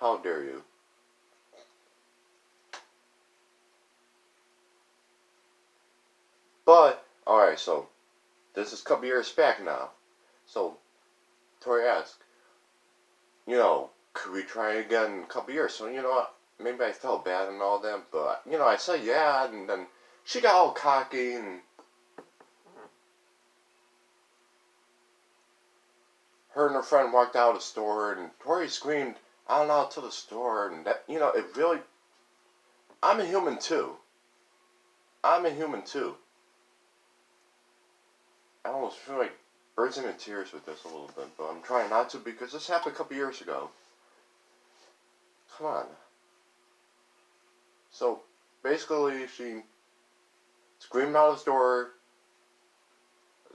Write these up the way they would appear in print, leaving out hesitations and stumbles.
How dare you? But, alright, so, this is a couple years back now. So, Tori asked, could we try again in a couple years? So, maybe I felt bad and all that, but, I said yeah, and then she got all cocky, and her and her friend walked out of the store, and Tori screamed out to the store, and that, it really, I'm a human too. I'm a human too. I almost feel like bursting in tears with this a little bit, but I'm trying not to because this happened a couple years ago. Come on. So, basically, she screamed out of the store.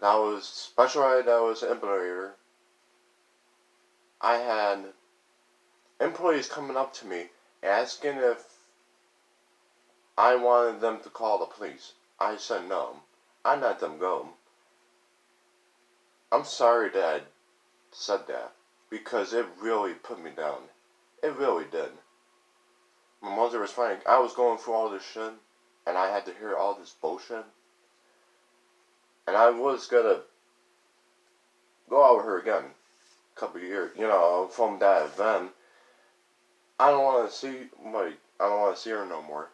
That was special ed, that was an employer. I had employees coming up to me asking if I wanted them to call the police. I said no. I let them go. I'm sorry that I said that because it really put me down. It really did. My mother was fine. I was going through all this shit, and I had to hear all this bullshit. And I was gonna go out with her again a couple of years, from that event. I don't want to see, I don't want to see her no more.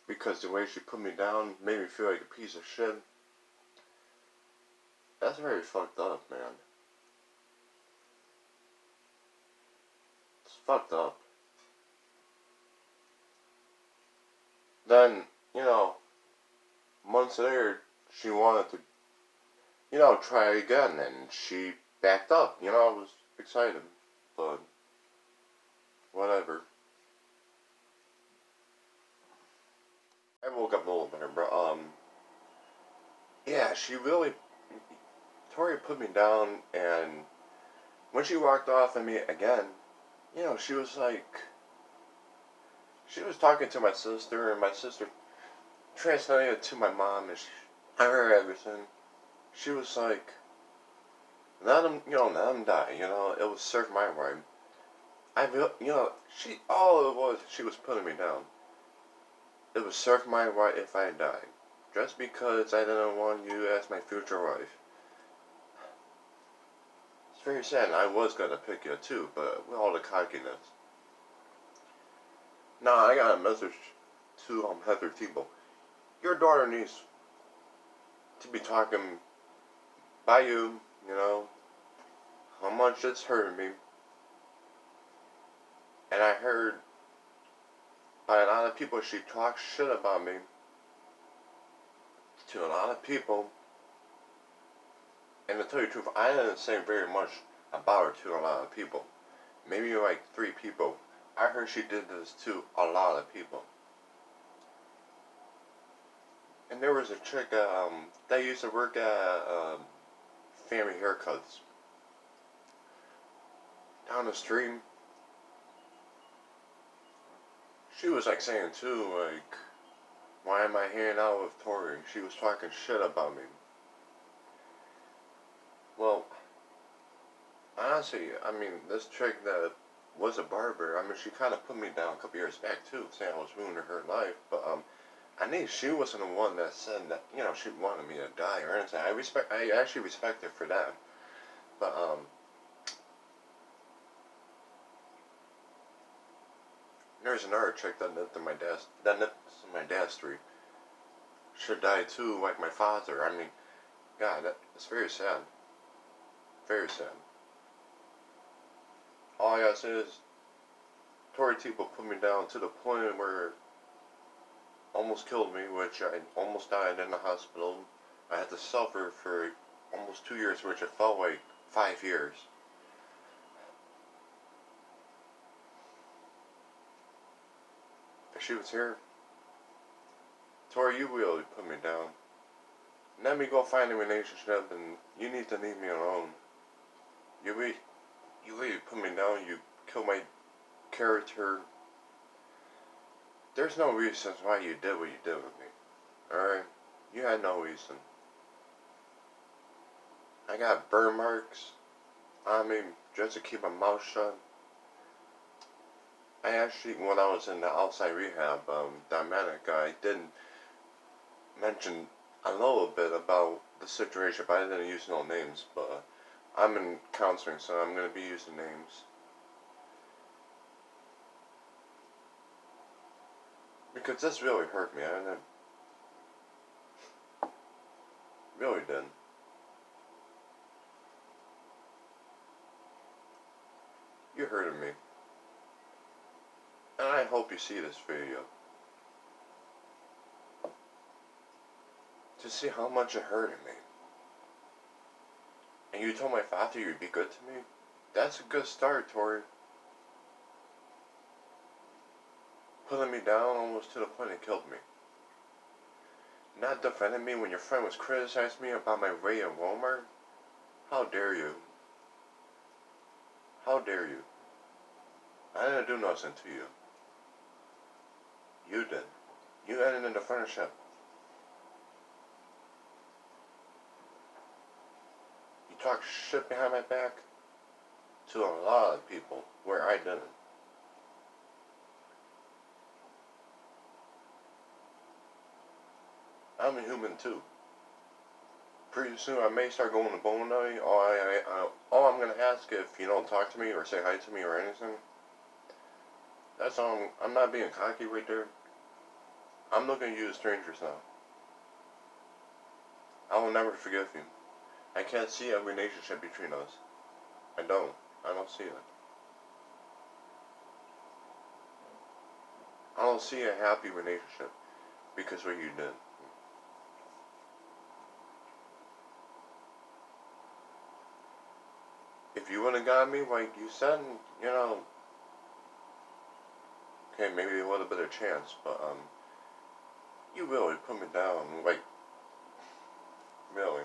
Because the way she put me down made me feel like a piece of shit. That's very fucked up, man. It's fucked up. Then, months later, she wanted to, try again, and she backed up. I was excited, but whatever. I woke up a little better, bro. Yeah, Tori put me down, and when she walked off of me again, she was talking to my sister, and my sister translated it to my mom, and I heard everything. She was like, let him die, it was serve my right. All it was, she was putting me down. It was serve my right if I died. Just because I didn't want you as my future wife. It's very sad, and I was gonna pick you too, but with all the cockiness. Nah, I got a message to Heather Tebow. Your daughter needs to be talking by you, how much it's hurting me. And I heard by a lot of people she talks shit about me to a lot of people. And to tell you the truth, I didn't say very much about her to a lot of people. Maybe like 3 people. I heard she did this to a lot of people. And there was a chick that used to work at Family Haircuts down the street. She was saying too, why am I hanging out with Tori? She was talking shit about me. Well, honestly, this chick that was a barber, she kind of put me down a couple years back too, saying I was ruining her life, but I think she wasn't the one that said that, she wanted me to die or anything. I actually respect her for that. But, there's another chick that lived in my dad's street. She died too, like my father. God, it's very sad. Very sad. All I gotta say is, Tori Tebow put me down to the point where almost killed me, which I almost died in the hospital. I had to suffer for almost 2 years, which it felt like 5 years. If she was here, Tori, you really put me down. Let me go find a relationship, and you need to leave me alone. You really put me down. You killed my character. There's no reason why you did what you did with me. Alright? You had no reason. I got burn marks on me just to keep my mouth shut. I actually, when I was in the outside rehab, that medic guy did mention a little bit about the situation, but I didn't use no names. But I'm in counseling, so I'm gonna be using names because this really hurt me. And it really did. You hurted me, and I hope you see this video to see how much it hurted me. And you told my father you'd be good to me? That's a good start, Tori. Pulling me down almost to the point it killed me. Not defending me when your friend was criticizing me about my weight in Walmart? How dare you? How dare you? I didn't do nothing to you. You did. You ended in the friendship. You talk shit behind my back to a lot of people where I didn't. I'm a human too. Pretty soon I may start going to bone night. All I'm gonna ask if you don't talk to me or say hi to me or anything. That's all. I'm not being cocky right there. I'm looking at you as strangers now. I will never forgive you. I can't see a relationship between us. I don't. I don't see it. I don't see a happy relationship because of what you did. If you wouldn't got me like you said, you know, okay, maybe a little bit of chance, but you really put me down, like, really.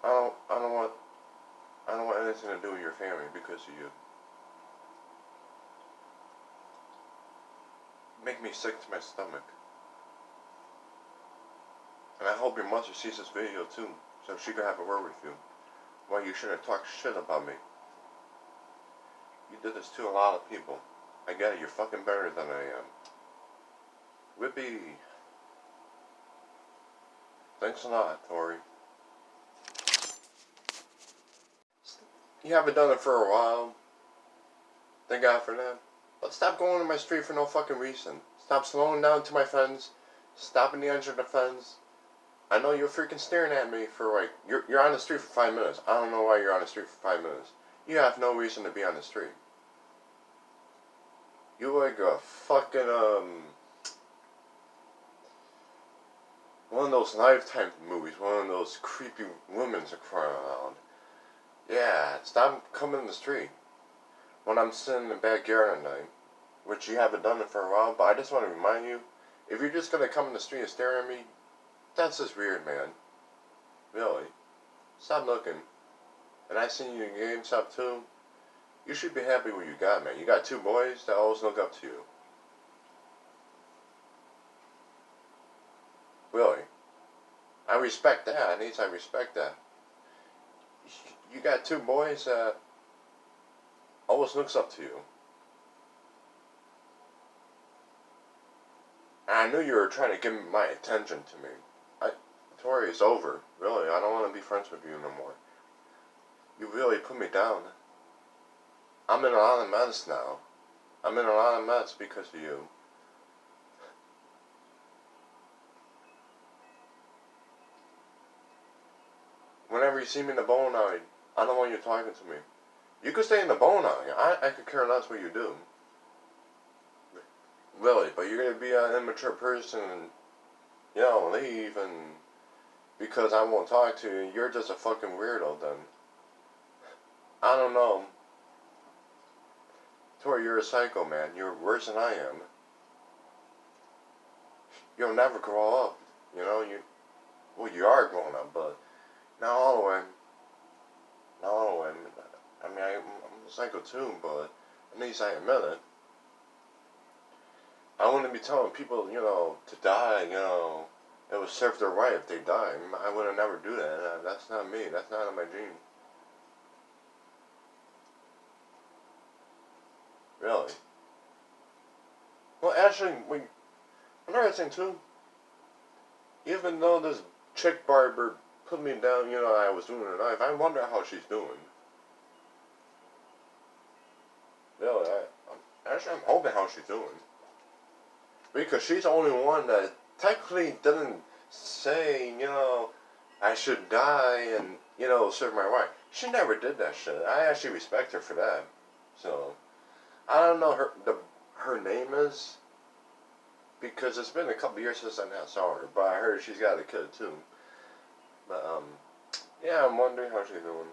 I don't want anything to do with your family because of you. Make me sick to my stomach. And I hope your mother sees this video too, so she can have a word with you. Why you shouldn't talk shit about me. You did this to a lot of people. I get it, you're fucking better than I am. Whippy. Thanks a lot, Tori. You haven't done it for a while. Thank God for that. But stop going on my street for no fucking reason. Stop slowing down to my friends. Stopping the edge of the fence. I know you're freaking staring at me for like, you're on the street for 5 minutes. I don't know why you're on the street for 5 minutes. You have no reason to be on the street. You like a fucking, one of those Lifetime movies, one of those creepy women are crying around. Yeah, stop coming in the street. When I'm sitting in the backyard at night, which you haven't done it for a while, but I just want to remind you, if you're just gonna come in the street and stare at me, that's just weird, man. Really. Stop looking. And I seen you in GameStop too. You should be happy with what you got, man. You got 2 boys that always look up to you. Really. I respect that. At least I respect that. You got 2 boys that always looks up to you. And I knew you were trying to give my attention to me. Tori, it's over. Really, I don't want to be friends with you no more. You really put me down. I'm in a lot of mess now. I'm in a lot of mess because of you. Whenever you see me in the bone alley, I don't want you talking to me. You could stay in the bone alley. I could care less what you do. Really, but you're going to be an immature person and, you know, leave and because I won't talk to you, you're just a fucking weirdo then. I don't know. Tori, you're a psycho, man. You're worse than I am. You'll never grow up. You know, well, you are growing up, but not all the way. Not all the way. I mean, I'm a psycho too, but at least I admit it. I wouldn't be telling people, you know, to die, you know, it would serve their right if they die. I would never do that. That's not me. That's not in my gene. Really. Well, actually, another thing too. Even though this chick barber put me down, I was doing a knife. I wonder how she's doing. Really, I'm hoping how she's doing. Because she's the only one that technically didn't say, I should die and, serve my wife. She never did that shit. I actually respect her for that. So, I don't know her name is, because it's been a couple years since I last saw her, but I heard she's got a kid too. But, yeah, I'm wondering how she's doing.